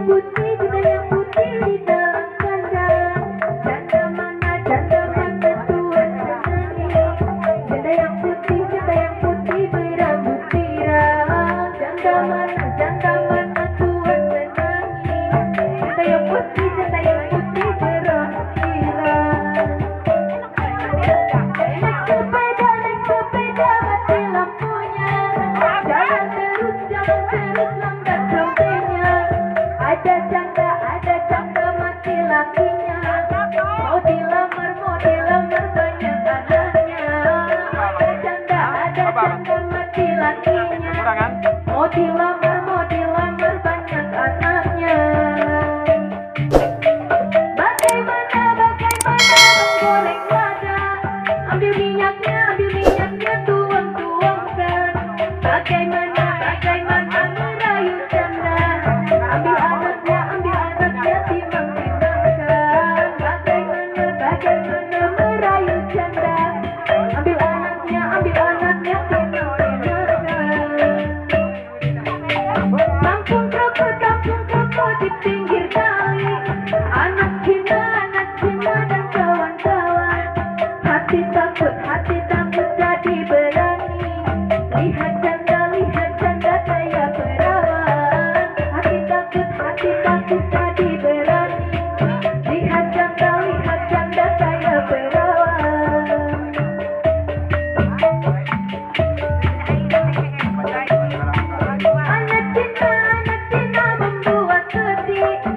putih, janda yang putih di dalam kandang. Janda mana tuan senangi. Janda yang putih berambut pirang. Janda mana tuan senangi. Janda yang putih berambut pirang. Naik sepeda mati lampunya. Jalan terus lambat sampainya. Ada janda mati lakinya. Mau dilamar banyak anaknya. Ada janda mati lakinya. Mau dilamar banyak anaknya. Bagaimana menggoreng lada. Ambil minyaknya tuang-tuangkan. Bagaimana merayu janda. Ambil anaknya timang-timangkan. Bagaimana merayu janda. Ambil anaknya timang-timangkan. Tampung kroko di pinggir kali. Anak Cina dan kawan-kawan. Hati takut jadi berani. Lihat janda kaya perawan. Hati takut jadi berani. Lihat janda kaya perawan. Anak Cina membuat sedih.